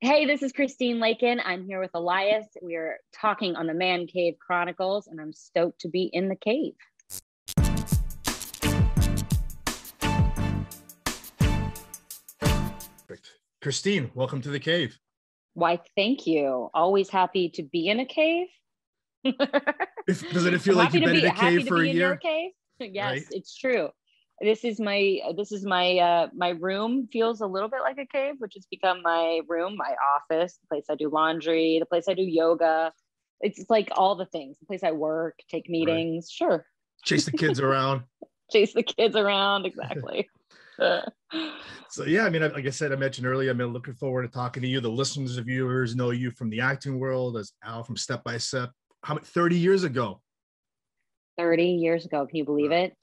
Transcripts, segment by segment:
Hey, this is Christine Lakin. I'm here with Elias. We're talking on the Man Cave Chronicles, and I'm stoked to be in the cave. Perfect. Christine, welcome to the cave. Why, thank you. Always happy to be in a cave. Doesn't it feel like you've been in a cave for a year? Your cave? Yes, right? It's true. This is my my room. Feels a little bit like a cave, which has become my room, my office, the place I do laundry, the place I do yoga. It's like all the things. The place I work, take meetings. Right. Sure. Chase the kids around. Chase the kids around. Exactly. So yeah, I mean, like I said, I mentioned earlier, I'm looking forward to talking to you. The listeners and viewers know you from the acting world as Al from Step by Step. How many 30 years ago? 30 years ago. Can you believe it?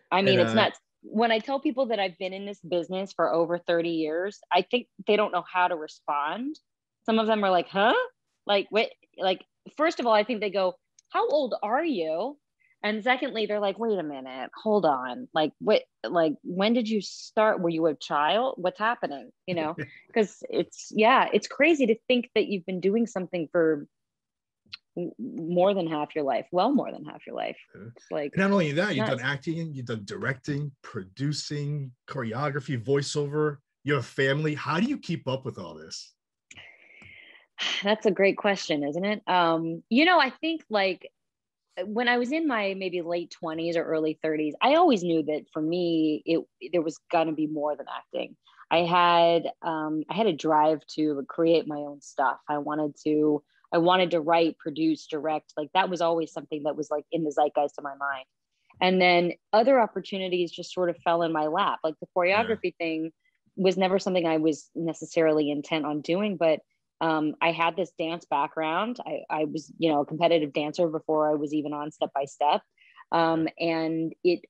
I mean, it's nuts. When I tell people that I've been in this business for over 30 years, I think they don't know how to respond. Some of them are like, huh? Like, wait, like, first of all, I think they go, how old are you? And secondly, they're like, wait a minute, hold on. Like, what, like, when did you start? Were you a child? What's happening? You know, because it's crazy to think that you've been doing something for more than half your life. Well, more than half your life. It's like, not only that, you've done acting, you've done directing, producing, choreography, voiceover. You have a family. How do you keep up with all this? That's a great question, isn't it? I think like when I was in my maybe late 20s or early 30s, I always knew that for me, there was gonna be more than acting. I had a drive to create my own stuff. I wanted to write, produce, direct. Like that was always something that was like in the zeitgeist of my mind. And then other opportunities just sort of fell in my lap. Like the choreography thing was never something I was necessarily intent on doing, but I had this dance background. I was, a competitive dancer before I was even on Step by Step. And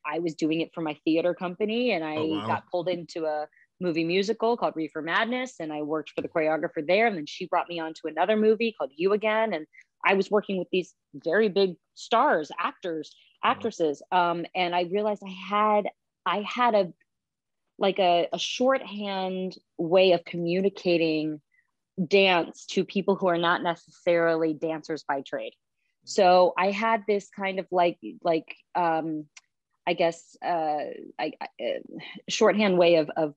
I was doing it for my theater company, and I got pulled into a movie musical called Reefer Madness, and I worked for the choreographer there, and then she brought me on to another movie called You Again, and I was working with these very big stars, actors, actresses, and I realized I had a shorthand way of communicating dance to people who are not necessarily dancers by trade. So I had this kind of shorthand way of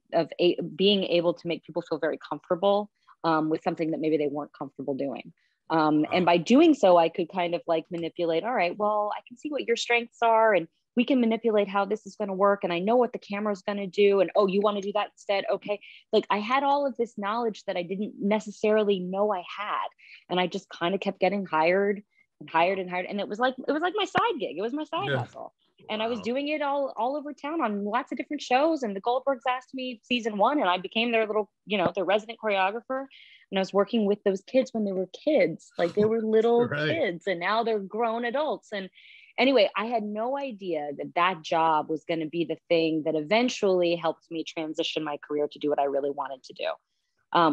being able to make people feel very comfortable with something that maybe they weren't comfortable doing. And by doing so, I could kind of like manipulate, all right, well, I can see what your strengths are, and we can manipulate how this is going to work. And I know what the camera is going to do. And, oh, you want to do that instead? Okay. Like I had all of this knowledge that I didn't necessarily know I had. And I just kind of kept getting hired and hired and hired. And it was like my side gig. It was my side hustle. And I was doing it all over town on lots of different shows. And the Goldbergs asked me season 1, and I became their little, their resident choreographer. And I was working with those kids when they were kids, like they were little kids, and now they're grown adults. And anyway, I had no idea that job was going to be the thing that eventually helped me transition my career to do what I really wanted to do,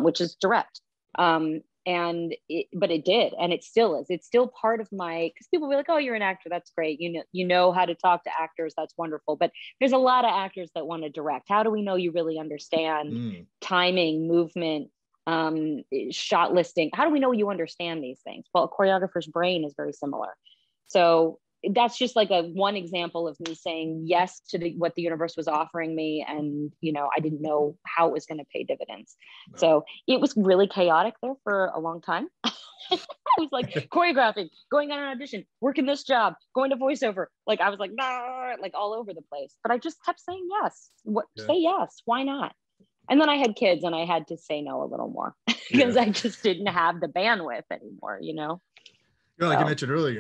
which is direct. But it did, and it still is. It's still part of my, because people will be like, oh, you're an actor. That's great. You know how to talk to actors. That's wonderful. But there's a lot of actors that want to direct. How do we know you really understand timing, movement, shot listing? How do we know you understand these things? Well, a choreographer's brain is very similar. So that's just like one example of me saying yes to what the universe was offering me. And, I didn't know how it was going to pay dividends. No. So it was really chaotic there for a long time. I was like choreographing, going on an audition, working this job, going to voiceover. Like I was like, nah, like all over the place, but I just kept saying yes. Say yes. Why not? And then I had kids, and I had to say no a little more because I just didn't have the bandwidth anymore, like I mentioned earlier,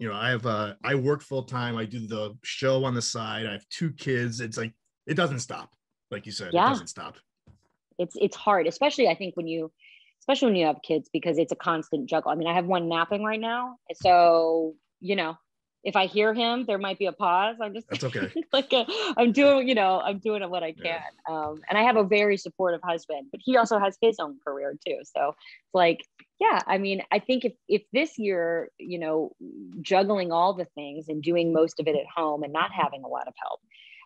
I work full time. I do the show on the side. I have 2 kids. It's like, it doesn't stop. Like you said, it doesn't stop. It's hard, especially I think when you have kids, because it's a constant juggle. I mean, I have one napping right now. So, if I hear him, there might be a pause. That's okay. I'm doing what I can. And I have a very supportive husband, but he also has his own career too. So it's like, I mean, I think if this year, juggling all the things and doing most of it at home and not having a lot of help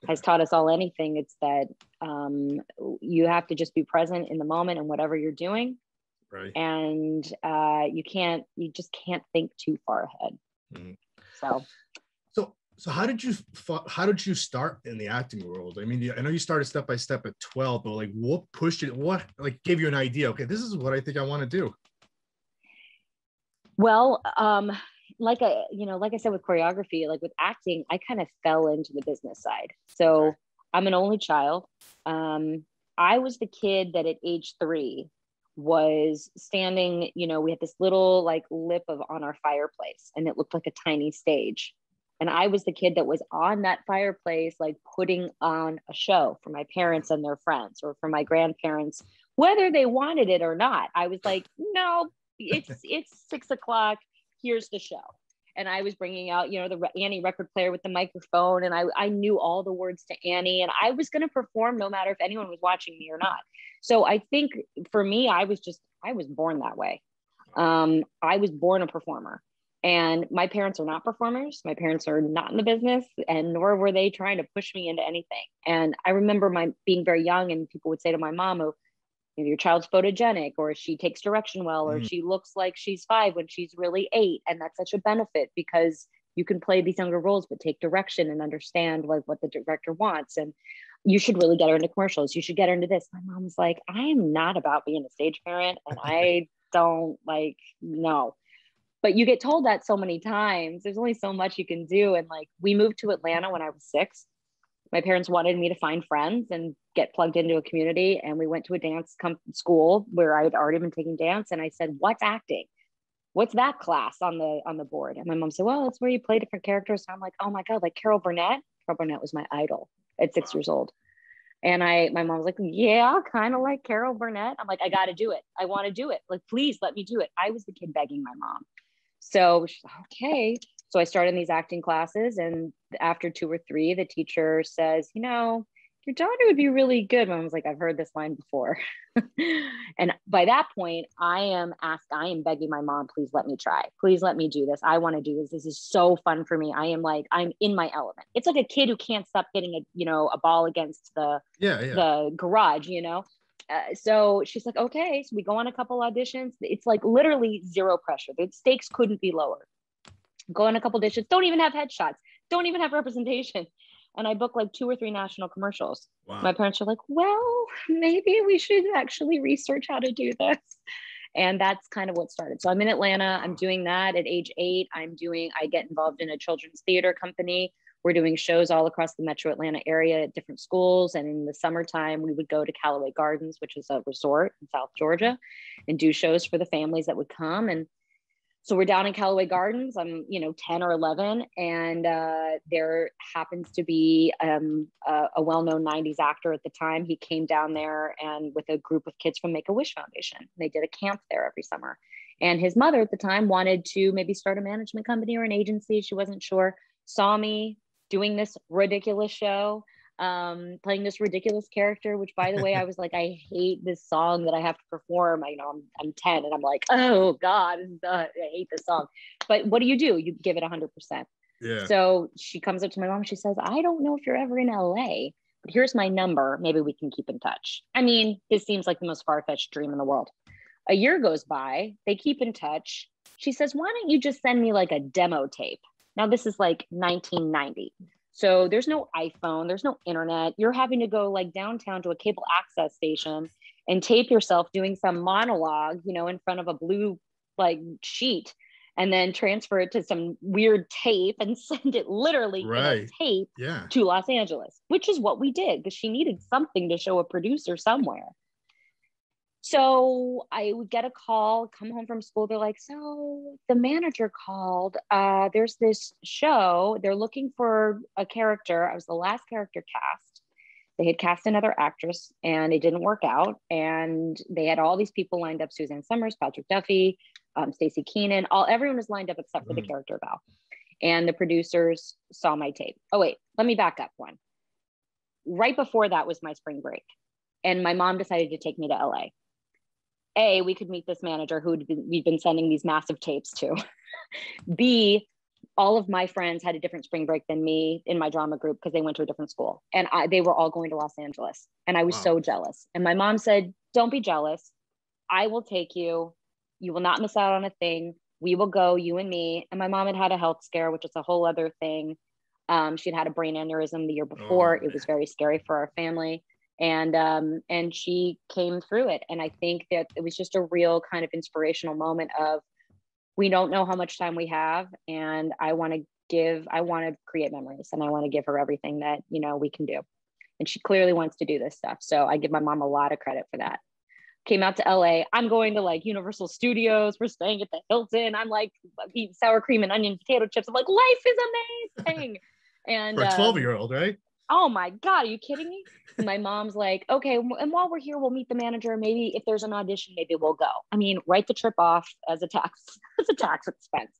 has taught us all anything, it's that you have to just be present in the moment and whatever you're doing, Right. And you just can't think too far ahead. Mm. So so how did you start in the acting world? I mean, I know you started step by step at 12, but like what pushed you, what like gave you an idea? Okay, this is what I think I want to do. well, like like I said with choreography, like with acting, I kind of fell into the business side. So Okay. I'm an only child. I was the kid that at age 3 was standing, we had this little like lip of on our fireplace, and it looked like a tiny stage. And I was the kid that was on that fireplace, like putting on a show for my parents and their friends, or for my grandparents, whether they wanted it or not. I was like, no, it's 6 o'clock. Here's the show. And I was bringing out, the Annie record player with the microphone, and I knew all the words to Annie, and I was going to perform no matter if anyone was watching me or not. So I think for me, I was born that way. I was born a performer. And my parents are not performers. My parents are not in the business, and nor were they trying to push me into anything. And I remember being very young, and people would say to my mom, "Oh, your child's photogenic, or she takes direction well, or she looks like she's 5 when she's really 8." And that's such a benefit, because you can play these younger roles, but take direction and understand like what the director wants. And you should really get her into commercials. You should get her into this. My mom was like, I am not about being a stage parent, and I don't no. But you get told that so many times. There's only so much you can do. And like, we moved to Atlanta when I was 6. My parents wanted me to find friends and get plugged into a community. And we went to a dance school where I had already been taking dance. And I said, what's acting? What's that class on the board? And my mom said, well, it's where you play different characters. And I'm like, oh my God, like Carol Burnett. Carol Burnett was my idol at 6 years old. And my mom was like, yeah, kind of like Carol Burnett. I'm like, I got to do it. I want to do it. Like, please let me do it. I was the kid begging my mom. So she's like, okay. So I started in these acting classes, and after 2 or 3, the teacher says, your daughter would be really good. Mom was like, I've heard this line before. And by that point, I am begging my mom, please let me try. Please let me do this. I want to do this. This is so fun for me. I'm in my element. It's like a kid who can't stop hitting a ball against the garage, so she's like, okay. So we go on a couple auditions. It's like literally zero pressure. The stakes couldn't be lower. Go on a couple auditions. Don't even have headshots. Don't even have representation. And I booked like 2 or 3 national commercials. Wow. My parents are like, well, maybe we should actually research how to do this. And that's kind of what started. So I'm in Atlanta. I'm doing that at age 8. I get involved in a children's theater company. We're doing shows all across the metro Atlanta area at different schools. And in the summertime, we would go to Callaway Gardens, which is a resort in South Georgia, and do shows for the families that would come. And so we're down in Callaway Gardens. I'm, 10 or 11. And there happens to be a well-known 90s actor at the time. He came down there and with a group of kids from Make-A-Wish Foundation. They did a camp there every summer. And his mother at the time wanted to maybe start a management company or an agency. She wasn't sure. Saw me doing this ridiculous show, playing this ridiculous character, which by the way, I was like, I hate this song that I have to perform. I'm 10 and I'm like, oh God, I hate this song. But what do? You give it 100%. Yeah. So she comes up to my mom. She says, I don't know if you're ever in LA, but here's my number. Maybe we can keep in touch. I mean, this seems like the most far-fetched dream in the world. A year goes by. They keep in touch. She says, why don't you just send me like a demo tape? Now, this is like 1990. So there's no iPhone, there's no internet. You're having to go like downtown to a cable access station and tape yourself doing some monologue, in front of a blue like sheet, and then transfer it to some weird tape and send it literally in a tape to Los Angeles, which is what we did because she needed something to show a producer somewhere. So I would get a call, come home from school. They're like, so the manager called. There's this show. They're looking for a character. I was the last character cast. They had cast another actress and it didn't work out. And they had all these people lined up: Suzanne Summers, Patrick Duffy, Stacey Keenan. Everyone was lined up except for the character Val. And the producers saw my tape. Oh, wait, let me back up one. Right before that was my spring break. And my mom decided to take me to LA. A, we could meet this manager who we'd been sending these massive tapes to. B, all of my friends had a different spring break than me in my drama group because they went to a different school. And they were all going to Los Angeles. And I was so jealous. And my mom said, don't be jealous. I will take you. You will not miss out on a thing. We will go, you and me. And my mom had had a health scare, which is a whole other thing. She'd had a brain aneurysm the year before. Oh, It was very scary for our family. And she came through it. And I think that it was just a real kind of inspirational moment of, we don't know how much time we have. And I want to create memories, and I want to give her everything that, you know, we can do. And she clearly wants to do this stuff. So I give my mom a lot of credit for that. Came out to LA. I'm going to like Universal Studios. We're staying at the Hilton. I'm like eating sour cream and onion potato chips. I'm like, life is amazing. And for a 12-year-old, right? Oh my God, are you kidding me? And my mom's like, okay, and while we're here, we'll meet the manager. Maybe if there's an audition, maybe we'll go. I mean, write the trip off as a tax expense,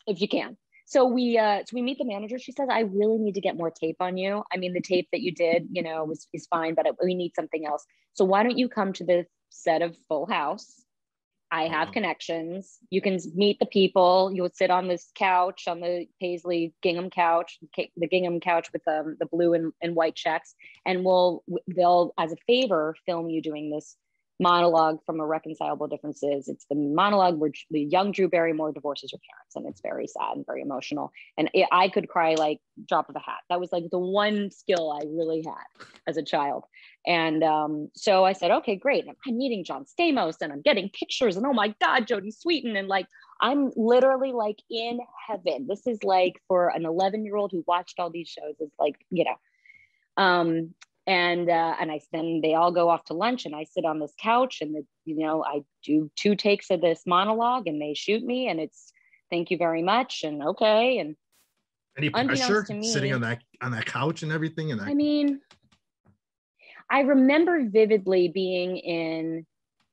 if you can. So we meet the manager. She says, I really need to get more tape on you. I mean, the tape that you did, you know, is fine, but we need something else. So why don't you come to the set of Full House? I have connections. You can meet the people. You would sit on this couch, on the Paisley gingham couch, the gingham couch with the blue and white checks. And they'll, as a favor, film you doing this monologue from Irreconcilable Differences. It's the monologue where the young Drew Barrymore divorces her parents, and it's very sad and very emotional. And I could cry like drop of a hat. That was like the one skill I really had as a child. And so I said, okay, great. And I'm meeting John Stamos, and I'm getting pictures, and oh my God, Jodie Sweetin. And like, I'm literally like in heaven. This is like, for an 11-year-old who watched all these shows, is like, you know, and then they all go off to lunch, and I sit on this couch, and I do 2 takes of this monologue, and they shoot me, and it's thank you very much, and okay. And any pressure to me, sitting on that couch and everything, and that... I mean, I remember vividly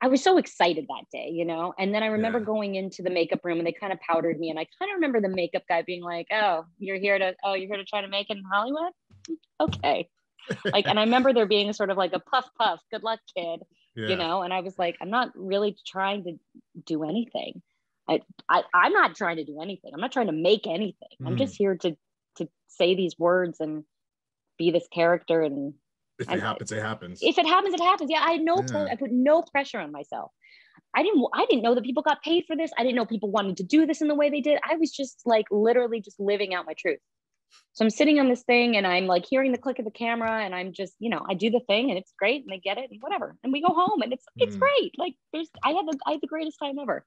I was so excited that day, you know, and then I remember going into the makeup room, and they kind of powdered me, and I kind of remember the makeup guy being like, you're here to try to make it in Hollywood, okay. Like, and I remember there being sort of like a puff, good luck, kid, you know? And I was like, I'm not really trying to do anything. I'm not trying to do anything. I'm not trying to make anything. I'm just here to say these words and be this character. And if it happens, it happens. If it happens, it happens. Yeah. I put no pressure on myself. I didn't know that people got paid for this. I didn't know people wanted to do this in the way they did. I was just like literally just living out my truth. So I'm sitting on this thing, and I'm like hearing the click of the camera, and I'm just, you know, I do the thing, and it's great, and they get it, and whatever. And we go home, and it's great. Like I had the greatest time ever.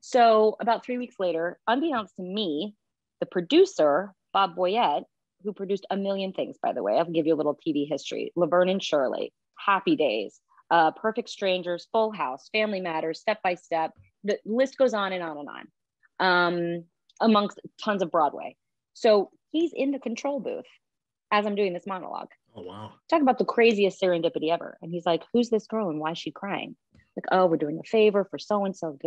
So about 3 weeks later, unbeknownst to me, the producer, Bob Boyette, who produced a million things, by the way, I'll give you a little TV history: Laverne and Shirley, Happy Days, Perfect Strangers, Full House, Family Matters, Step by Step. The list goes on and on and on, amongst tons of Broadway. So he's in the control booth as I'm doing this monologue. Oh, wow. Talk about the craziest serendipity ever. And he's like, who's this girl and why is she crying? Like, oh, we're doing a favor for so-and-so.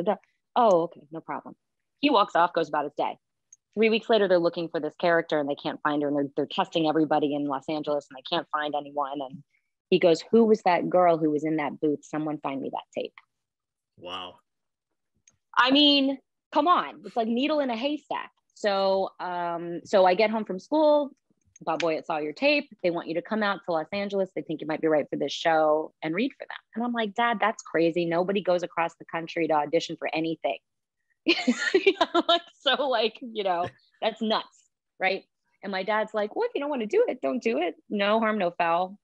Oh, okay, no problem. He walks off, goes about his day. 3 weeks later, they're looking for this character, and they can't find her. And they're testing everybody in Los Angeles, and they can't find anyone. And he goes, who was that girl who was in that booth? Someone find me that tape. Wow. I mean, come on. It's like needle in a haystack. So I get home from school. Bob Boyette saw your tape. They want you to come out to Los Angeles. They think you might be right for this show and read for them. And I'm like, Dad, that's crazy. Nobody goes across the country to audition for anything. That's nuts, right? And my dad's like, well, if you don't want to do it, don't do it. No harm, no foul.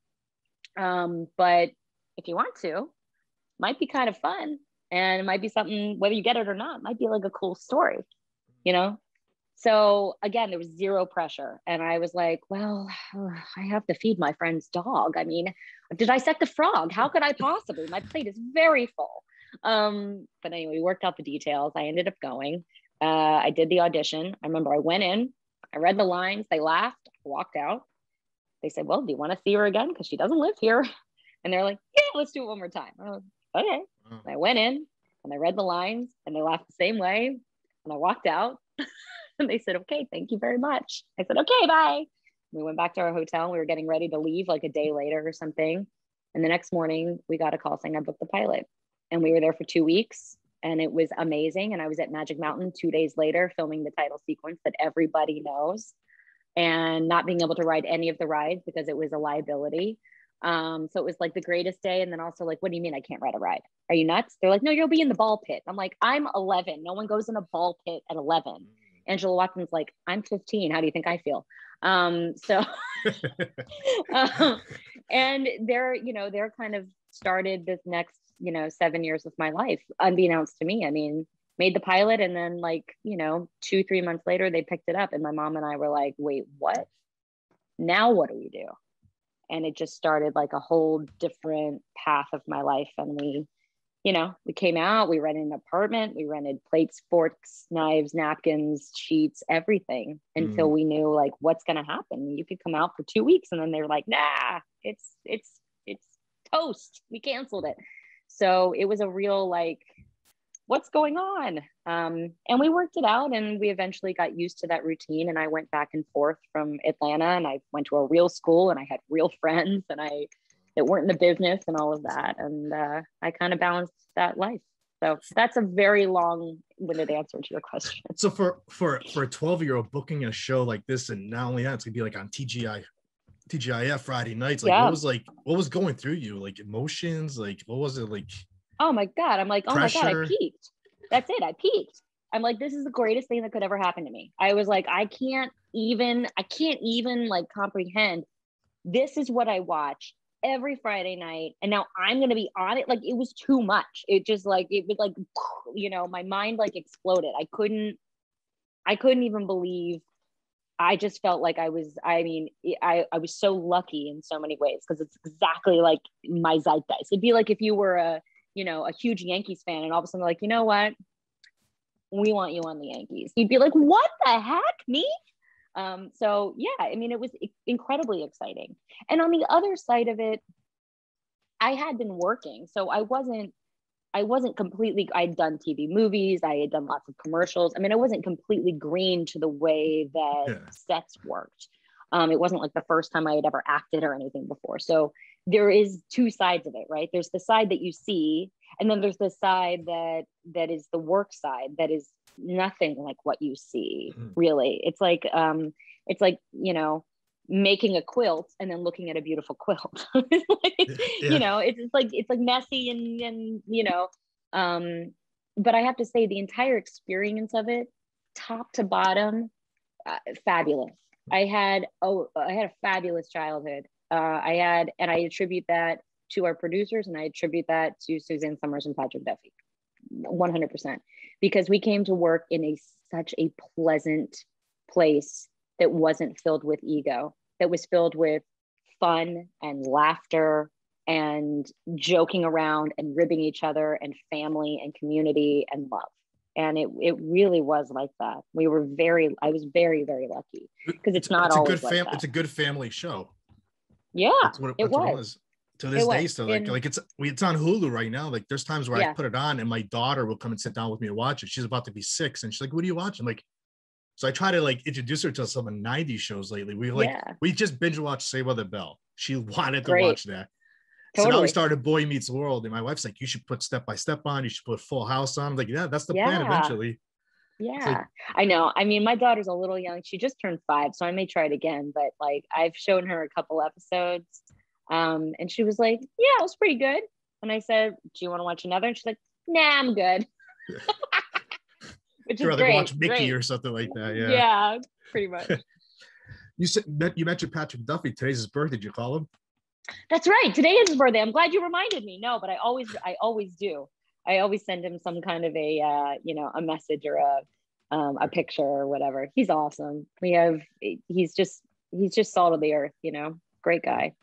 But if you want to, might be kind of fun, and it might be something, whether you get it or not, might be like a cool story, you know? So again, there was zero pressure. And I was like, well, I have to feed my friend's dog. I mean, did I set the frog? How could I possibly? My plate is very full. But anyway, we worked out the details. I ended up going. I did the audition. I remember I went in, I read the lines, they laughed, I walked out. They said, well, do you want to see her again? Because she doesn't live here. And they're like, yeah, let's do it one more time. I was like, okay. And I went in and I read the lines, and they laughed the same way. And I walked out. And they said, okay, thank you very much. I said, okay, bye. We went back to our hotel. We were getting ready to leave like a day later or something. And the next morning we got a call saying I booked the pilot, and we were there for 2 weeks, and it was amazing. And I was at Magic Mountain 2 days later filming the title sequence that everybody knows, and not being able to ride any of the rides because it was a liability. So it was like the greatest day. And then also like, what do you mean I can't ride a ride? Are you nuts? They're like, no, you'll be in the ball pit. I'm like, I'm 11. No one goes in a ball pit at 11. Angela Watson's like, I'm 15. How do you think I feel? So, um, and they're kind of started this next, 7 years of my life, unbeknownst to me. I mean, made the pilot, and then like, 2, 3 months later, they picked it up, and my mom and I were like, wait, what? Now what do we do? And it just started like a whole different path of my life. And we came out, we rented an apartment, we rented plates, forks, knives, napkins, sheets, everything, until we knew like what's going to happen. You could come out for 2 weeks, and then they're like, nah, it's toast. We canceled it. So it was a real like, what's going on? And we worked it out, and we eventually got used to that routine. And I went back and forth from Atlanta, and I went to a real school, and I had real friends, and that weren't in the business and all of that. And I kind of balanced that life. So that's a very long-winded answer to your question. So for a 12-year-old booking a show like this, and not only that, it's gonna be like on TGIF Friday nights. Like, Yeah. what was going through you? Like emotions? Like, what was it like? Oh my God. I'm like, oh pressure? my God, I peaked. That's it. I peaked. I'm like, this is the greatest thing that could ever happen to me. I was like, I can't even like comprehend. This is what I watch every Friday night. And now I'm going to be on it. Like, it was too much. It just like, it was like, my mind like exploded. I couldn't even believe. I just felt like I was so lucky in so many ways, because it's exactly like my zeitgeist. It'd be like if you were a huge Yankees fan, and all of a sudden like, you know what? We want you on the Yankees. You'd be like, what the heck, me? So yeah, I mean, it was incredibly exciting. And on the other side of it, I had been working, so I wasn't completely, I'd done TV movies, I had done lots of commercials. I mean, I wasn't completely green to the way that sets worked. It wasn't like the first time I had ever acted or anything before. So there is two sides of it, right? There's the side that you see, and then there's the side that is the work side, that is nothing like what you see, really. It's like, making a quilt and then looking at a beautiful quilt. It's like messy and but I have to say, the entire experience of it, top to bottom, fabulous. I had a fabulous childhood. And I attribute that to our producers, and I attribute that to Suzanne Summers and Patrick Duffy, 100%, because we came to work in such a pleasant place that wasn't filled with ego, that was filled with fun and laughter and joking around and ribbing each other and family and community and love. And it really was like that. I was very, very lucky, because it's not always like that. It's a good family show. Yeah, that's what it was. To this day, still it's on Hulu right now. Like, there's times where I put it on, and my daughter will come and sit down with me to watch it. She's about to be 6, and she's like, "What are you watching?" I'm like, so I try to like introduce her to some 90s shows lately. We just binge watched Saved by the Bell. She wanted to watch that. Totally. So now we started Boy Meets World, and my wife's like, "You should put Step by Step on. You should put Full House on." I'm like, "Yeah, that's the plan eventually." Yeah, like, I know. I mean, my daughter's a little young. She just turned 5, so I may try it again. But like, I've shown her a couple episodes, and she was like, "Yeah, it was pretty good." And I said, "Do you want to watch another?" And she's like, "Nah, I'm good." Which is rather great. Watch Mickey or something like that. Yeah, pretty much. You mentioned Patrick Duffy. Today's his birthday. Did you call him? That's right. Today is his birthday. I'm glad you reminded me. No, but I always do. I always send him some kind of a message or a picture or whatever. He's awesome. He's just salt of the earth. Great guy.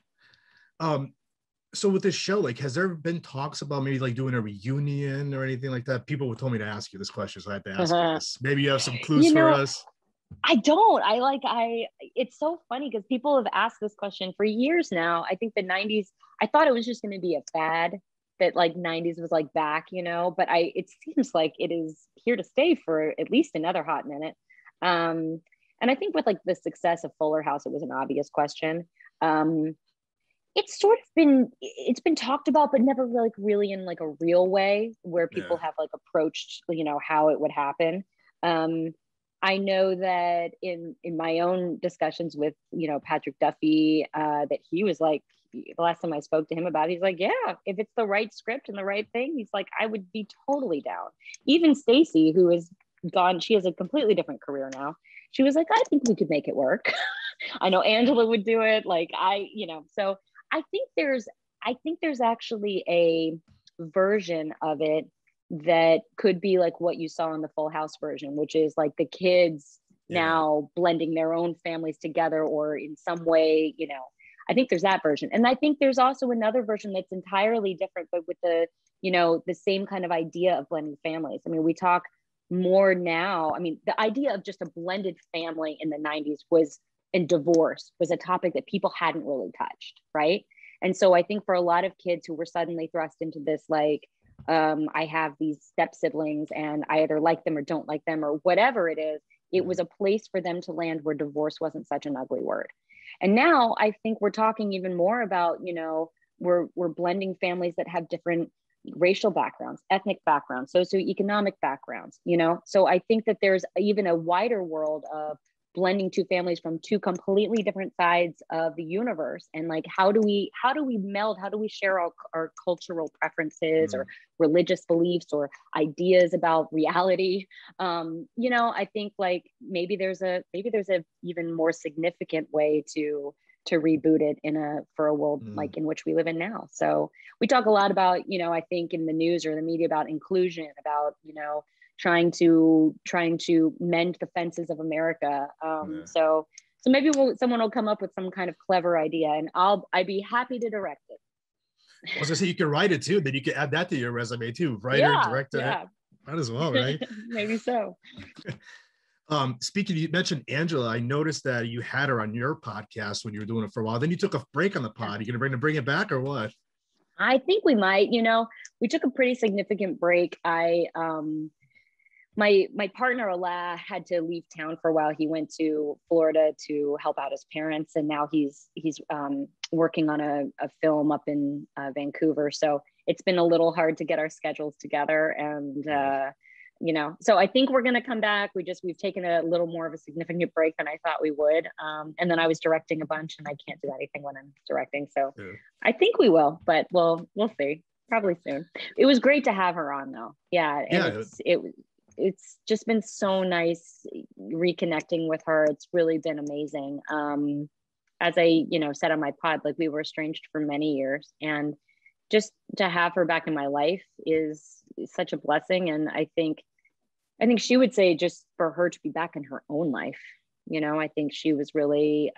So with this show, like, has there been talks about maybe like doing a reunion or anything like that? People told me to ask you this question, so I had to ask you this. Maybe you have some clues for us. I don't. It's so funny, because people have asked this question for years now. I think the 90s, I thought it was just going to be a fad, that like 90s was like back, but it seems like it is here to stay for at least another hot minute. And I think with like the success of Fuller House, it was an obvious question. It's been talked about, but never really in like a real way, where people have like approached, how it would happen. I know that in my own discussions with, you know, Patrick Duffy, that he was like, the last time I spoke to him about it, he's like, yeah, if it's the right script and the right thing, he's like, I would be totally down. Even Stacey, who is gone, she has a completely different career now. She was like, I think we could make it work. I know Angela would do it. Like you know, so I think there's actually a version of it that could be like what you saw in the Full House version, which is like the kids now blending their own families together, or in some way, you know, I think there's that version. And I think there's also another version that's entirely different, but with the, you know, the same kind of idea of blending families. I mean, we talk more now. I mean, the idea of just a blended family in the 90s was, and divorce was a topic that people hadn't really touched, right? And so I think for a lot of kids who were suddenly thrust into this, like, I have these step siblings and I either like them or don't like them or whatever it is, it was a place for them to land where divorce wasn't such an ugly word. And now I think we're talking even more about, you know, we're blending families that have different racial backgrounds, ethnic backgrounds, socioeconomic backgrounds, you know? So I think that there's even a wider world of blending two families from two completely different sides of the universe. And like, how do we meld, how do we share our cultural preferences or religious beliefs or ideas about reality? You know, I think like maybe there's a even more significant way to reboot it for a world like in which we live in now. So we talk a lot about, you know, I think in the news or the media about inclusion, about, you know, trying to mend the fences of America. So maybe someone will come up with some kind of clever idea, and I'd be happy to direct it. I was gonna say you can write it too, then you can add that to your resume too. Writer, director, might as well, right? Maybe so. Speaking, you mentioned Angela. I noticed that you had her on your podcast when you were doing it for a while. Then you took a break on the pod. You gonna bring it back or what? I think we might. You know, we took a pretty significant break. My partner Elias had to leave town for a while. He went to Florida to help out his parents, and now he's working on a film up in Vancouver. So it's been a little hard to get our schedules together, and you know. So I think we're going to come back. We've taken a little more of a significant break than I thought we would, and then I was directing a bunch, and I can't do anything when I'm directing. So I think we will, but we'll see. Probably soon. It was great to have her on, though. Yeah, and it's just been so nice reconnecting with her. It's really been amazing. As I, you know, said on my pod, like we were estranged for many years, and just to have her back in my life is such a blessing. And I think she would say just for her to be back in her own life, you know, I think she was really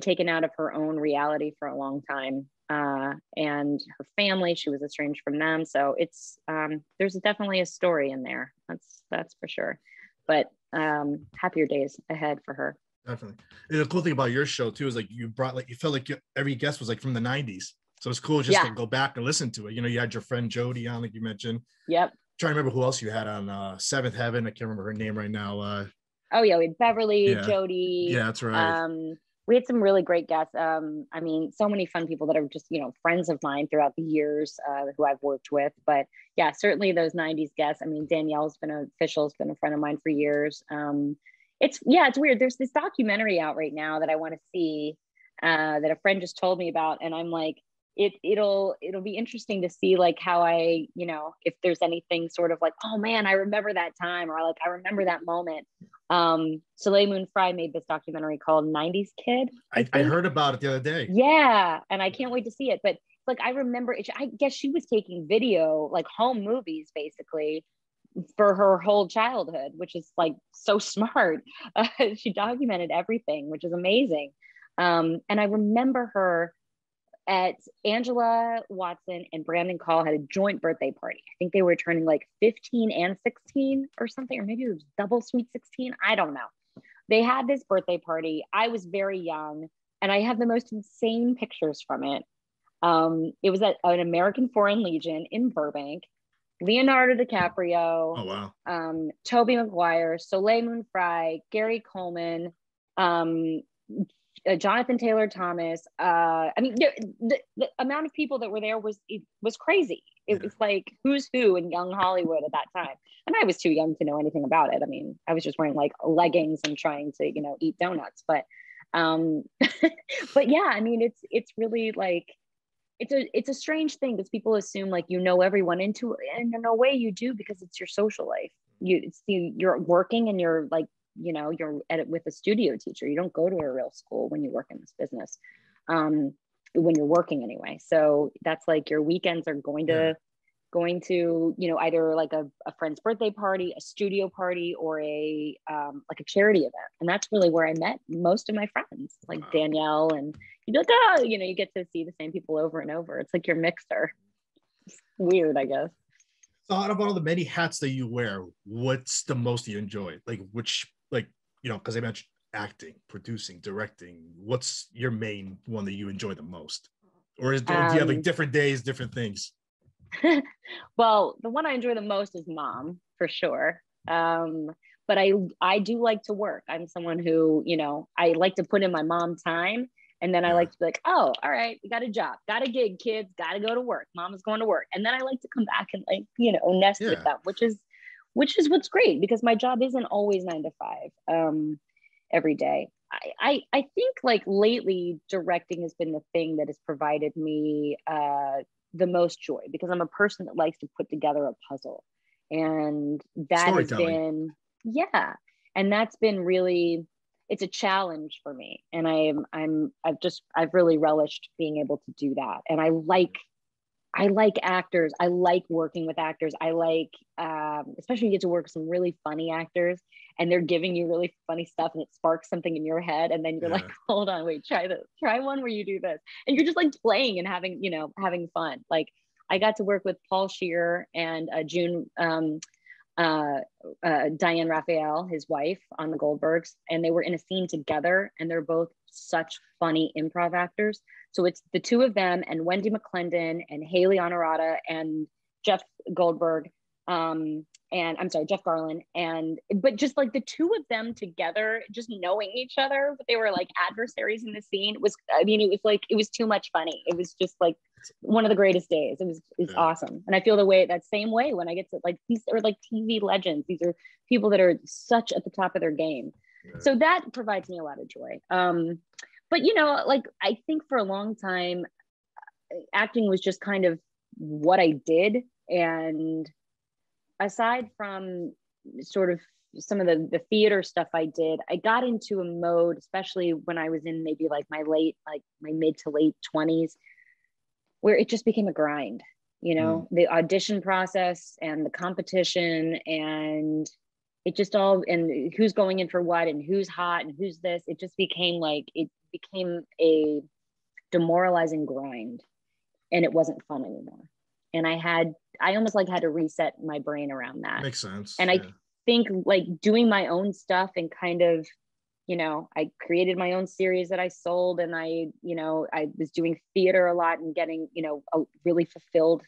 taken out of her own reality for a long time. And her family, she was estranged from them. So it's, there's definitely a story in there. That's for sure. But happier days ahead for her. Definitely. And the cool thing about your show too is like you felt like every guest was like from the 90s. So it's cool just to go back and listen to it. You know, you had your friend Jody on, like you mentioned. Yep. Trying to remember who else you had on Seventh Heaven. I can't remember her name right now. Oh yeah, we had Beverly, Jody. Yeah, that's right. We had some really great guests. I mean, so many fun people that are just, you know, friends of mine throughout the years who I've worked with. But yeah, certainly those 90s guests. I mean, Danielle's been a friend of mine for years. It's weird. There's this documentary out right now that I want to see that a friend just told me about. And I'm like, it'll be interesting to see like how I, you know, if there's anything sort of like, oh man, I remember that time, or like, I remember that moment. Soleil Moon Frye made this documentary called 90s Kid. I heard about it the other day. Yeah. And I can't wait to see it. But like, I remember it, I guess she was taking video, like home movies basically for her whole childhood, which is like so smart. She documented everything, which is amazing. And I remember her at Angela Watson and Brandon Call had a joint birthday party. I think they were turning like 15 and 16 or something, or maybe it was double sweet 16. I don't know. They had this birthday party. I was very young, and I have the most insane pictures from it. It was at an American Foreign Legion in Burbank. Leonardo DiCaprio. Oh wow. Tobey Maguire, Soleil Moon Frye, Gary Coleman, Jonathan Taylor Thomas. I mean, the amount of people that were there was crazy. It was like who's who in young Hollywood at that time. And I was too young to know anything about it. I mean, I was just wearing like leggings and trying to, you know, eat donuts. But but yeah, I mean, it's really like, it's a strange thing because people assume like, you know, everyone into, and in a way you do, because it's your social life. You're working and you're like, you know, you're with a studio teacher. You don't go to a real school when you work in this business. When you're working anyway. So that's like your weekends are going to, you know, either like a friend's birthday party, a studio party, or a like a charity event. And that's really where I met most of my friends, like Danielle, and you'd be like, oh, you know, you get to see the same people over and over. It's like your mixer. It's weird, I guess. So out of all the many hats that you wear, what's the most you enjoy? Like which, like, you know, because I mentioned acting, producing, directing. What's your main one that you enjoy the most? Or do you have like different days, different things? Well, the one I enjoy the most is mom, for sure. But I do like to work. I'm someone who, you know, I like to put in my mom time. And then I like to be like, oh, all right, we got a job, got a gig, kids, got to go to work. Mama's going to work. And then I like to come back and like, you know, nest with them, which is what's great, because my job isn't always 9 to 5 every day. I think like lately directing has been the thing that has provided me the most joy, because I'm a person that likes to put together a puzzle, and that has been, and that's been really, it's a challenge for me, and I've really relished being able to do that. And I like actors. I like working with actors. I like, especially when you get to work with some really funny actors and they're giving you really funny stuff and it sparks something in your head. And then you're like, hold on, wait, try one where you do this. And you're just like playing and having fun. Like I got to work with Paul Scheer and Diane Raphael, his wife, on the Goldbergs, and they were in a scene together, and they're both such funny improv actors. So it's the two of them and Wendy McClendon and Haley Honorata and Jeff Goldberg, and I'm sorry, Jeff Garland. But just like the two of them together, just knowing each other, but they were like adversaries in the scene, it was too much funny. It was just like one of the greatest days. It's awesome. And I feel that same way when I get to, like, these are like TV legends. These are people that are such at the top of their game. So that provides me a lot of joy. But you know, like, I think for a long time, acting was just kind of what I did. And aside from sort of some of the theater stuff I did, I got into a mode, especially when I was in maybe like my mid to late 20s, where it just became a grind, you know, the audition process and the competition, and it just all, and who's going in for what and who's hot and who's this, it became a demoralizing grind, and it wasn't fun anymore. And I almost like had to reset my brain around that. Makes sense. And I think like doing my own stuff and kind of, you know, I created my own series that I sold, and I was doing theater a lot and getting, you know, really fulfilled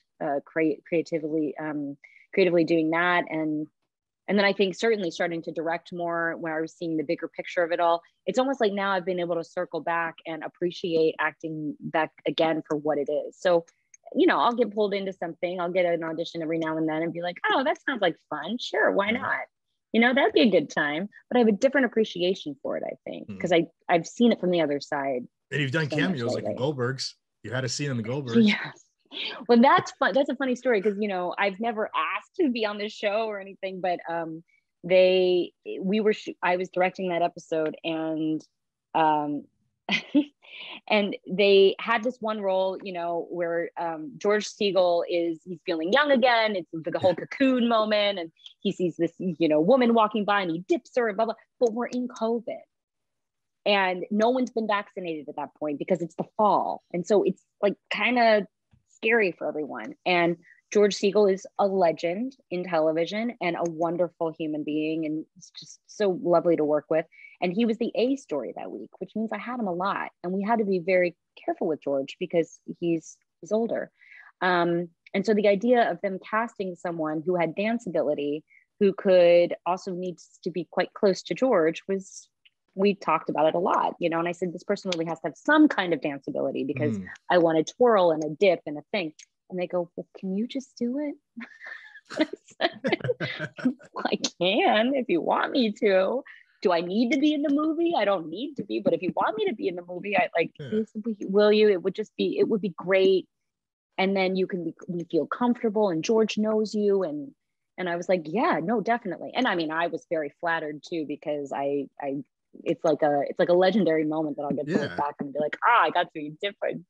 creatively doing that. And then I think certainly starting to direct more when I was seeing the bigger picture of it all. It's almost like now I've been able to circle back and appreciate acting back again for what it is. So, you know, I'll get pulled into something. I'll get an audition every now and then and be like, oh, that sounds like fun. Sure, why not? You know, that'd be a good time. But I have a different appreciation for it, I think, because I've seen it from the other side. And you've done cameos like the Goldbergs. You had a scene in the Goldbergs. Yes. Well, that's fun. That's a funny story, because, you know, I've never asked to be on this show or anything, but I was directing that episode, and and they had this one role, you know, where George Siegel he's feeling young again. It's the whole cocoon moment, and he sees this, you know, woman walking by and he dips her and blah, blah, but we're in COVID. And no one's been vaccinated at that point because it's the fall. And so it's like kind of scary for everyone. And George Siegel is a legend in television and a wonderful human being. And it's just so lovely to work with. And he was the A story that week, which means I had him a lot. And we had to be very careful with George because he's older. And so the idea of them casting someone who had dance ability, who could also needs to be quite close to George, we talked about it a lot, you know, and I said, this person really has to have some kind of dance ability, because I want to twirl and a dip and a thing. And they go, well, can you just do it? I can if you want me to. Do I need to be in the movie? I don't need to be, but if you want me to be in the movie, I like, will you? It would be great. And then we feel comfortable and George knows you. And I was like, yeah, no, definitely. And I mean, I was very flattered too, because it's like a legendary moment that I'll get to look back and be like, I got to be different,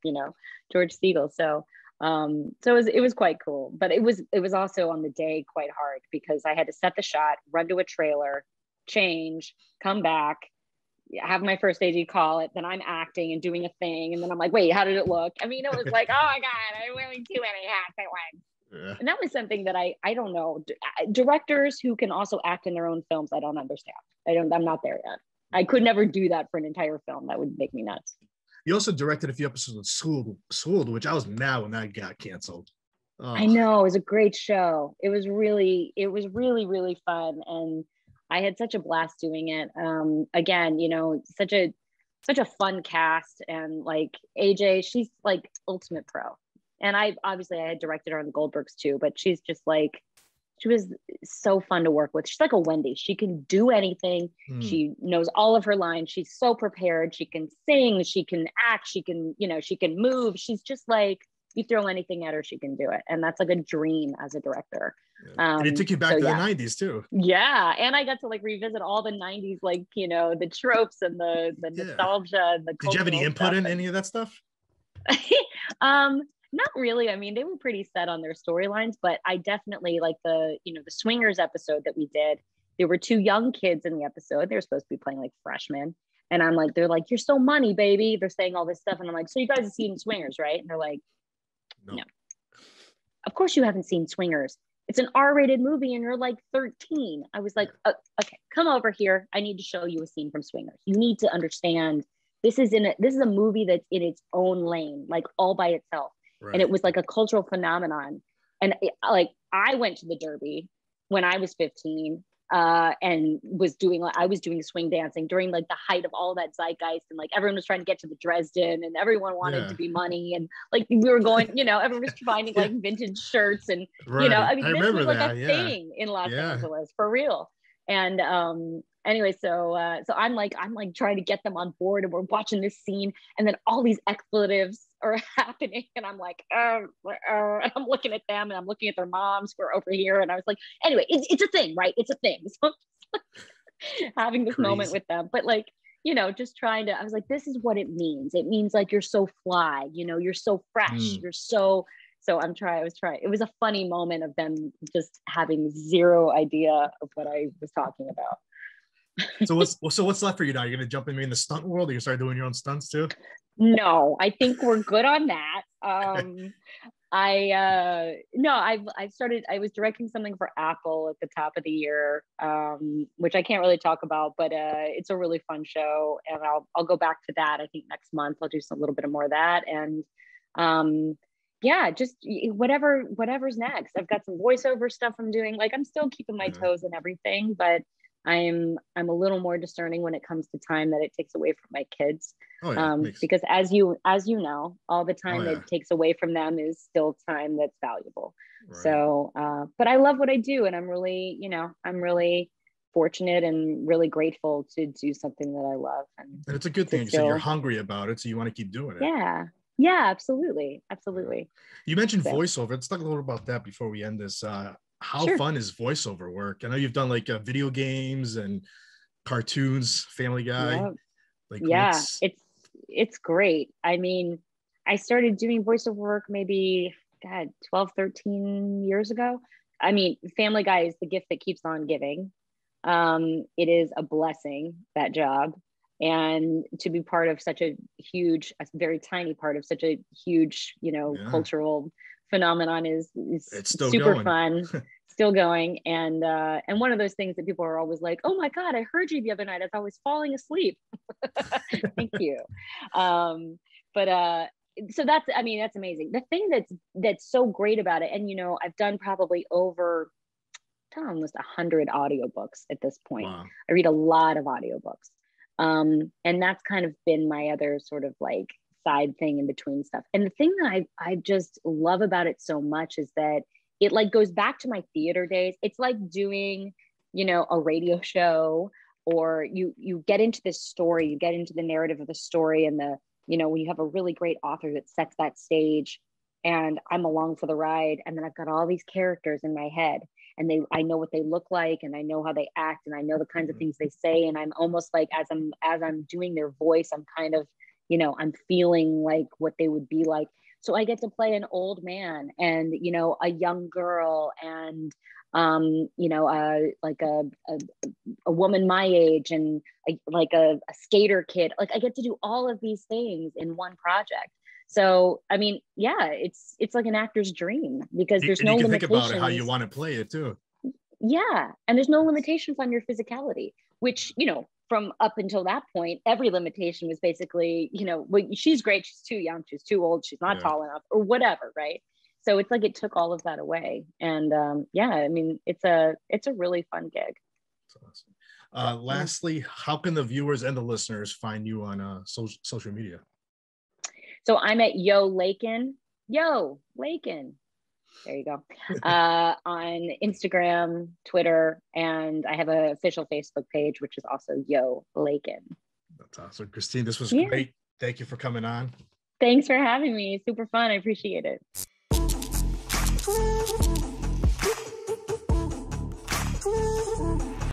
George Siegel. So it was quite cool, but it was also on the day quite hard because I had to set the shot, run to a trailer, change, come back, have my first AD call it, then I'm acting and doing a thing, and then I'm like, wait, how did it look? I mean, it was like, oh my god, I'm wearing too many hats at once. Yeah. And that was something that I don't know, directors who can also act in their own films, I don't understand. I'm not there yet. I could never do that for an entire film. That would make me nuts. You also directed a few episodes of Schooled, which I was mad when that got canceled. Oh. I know, it was a great show. It was really, really fun, and I had such a blast doing it. Again, such a fun cast, and like AJ, she's like ultimate pro. And I had directed her on the Goldbergs too, but she's just like, she was so fun to work with. She's like a Wendy. She can do anything. She knows all of her lines. She's so prepared. She can sing, she can act, she can move. She's just like, you throw anything at her, she can do it. And that's like a dream as a director. And it took you back to the 90s too. Yeah. And I got to like revisit all the 90s, like, the tropes and the nostalgia and the Did you have any input in any of that stuff? Not really. I mean, they were pretty set on their storylines, but I definitely like the Swingers episode that we did. There were two young kids in the episode. They were supposed to be playing like freshmen. And I'm like, they're like, you're so money, baby. They're saying all this stuff. And I'm like, so you guys have seen Swingers, right? And they're like, no. Of course you haven't seen Swingers. It's an R-rated movie and you're like 13. I was like, okay, come over here. I need to show you a scene from Swingers. You need to understand this is a movie that's in its own lane, like all by itself. Right. And it was like a cultural phenomenon. And I went to the Derby when I was 15 and I was doing swing dancing during like the height of all that zeitgeist. And like everyone was trying to get to the Dresden and everyone wanted to be money. And like we were going, everyone was finding like vintage shirts and, I mean, this was like a thing in Los Angeles for real. And anyway, so I'm like trying to get them on board and we're watching this scene and then all these expletives are happening and I'm like, and I'm looking at them and I'm looking at their moms who are over here. And I was like, anyway, it's a thing, right? It's a thing. So having this moment with them, but like, just trying to, I was like, this is what it means. It means like, you're so fly, you're so fresh. You're so I was trying. It was a funny moment of them just having zero idea of what I was talking about. So what's left for you now? You're gonna jump in the stunt world? Or you start doing your own stunts too? No, I think we're good on that. I was directing something for Apple at the top of the year, which I can't really talk about, but it's a really fun show, and I'll go back to that. I think next month I'll do a little bit more of that, and just whatever's next. I've got some voiceover stuff I'm doing. Like I'm still keeping my toes in everything, but I'm a little more discerning when it comes to time that it takes away from my kids. Because as you know, all the time that it takes away from them is still time that's valuable. Right. So, but I love what I do, and I'm really fortunate and really grateful to do something that I love. And it's a good thing. So you're hungry about it, so you want to keep doing it. Yeah, absolutely. You mentioned voiceover. Let's talk a little about that before we end this. How fun is voiceover work? I know you've done like video games and cartoons, Family Guy. It's great. I mean, I started doing voiceover work maybe 12, 13 years ago. I mean, Family Guy is the gift that keeps on giving. It is a blessing, that job. And to be part of such a very tiny part of such a huge, cultural phenomenon is super fun. Still going. And one of those things that people are always like, oh my God, I heard you the other night as I was falling asleep. Thank you. So that's amazing. The thing that's so great about it, and I've done probably almost 100 audiobooks at this point. Wow. I read a lot of audiobooks. And that's kind of been my other sort of like side thing in between stuff. And the thing that I just love about it so much is that it like goes back to my theater days. It's like doing, you know, a radio show, or you get into this story, you get into the narrative of the story, and the, you know, when you have a really great author that sets that stage, and I'm along for the ride, and then I've got all these characters in my head, and I know what they look like, and I know how they act, and I know the kinds of things they say, and I'm almost like, as I'm doing their voice, I'm kind of, you know, I'm feeling like what they would be like. So I get to play an old man, and, you know, a young girl, and you know, like a woman my age, and like a skater kid. Like I get to do all of these things in one project. So, I mean, yeah, it's like an actor's dream, because there's no limitations. Think about it how you want to play it too. Yeah. And there's no limitations on your physicality, which, you know, from up until that point, every limitation was basically, you know, well, she's great, she's too young, she's too old, she's not tall enough, or whatever, right? So it's like it took all of that away. And yeah, I mean, it's a really fun gig. That's awesome. Lastly, how can the viewers and the listeners find you on social media? So I'm at Lakin. Lakin. There you go. On Instagram, Twitter, and I have an official Facebook page, which is also Lakin. That's awesome. Christine, this was great. Thank you for coming on. Thanks for having me. Super fun. I appreciate it.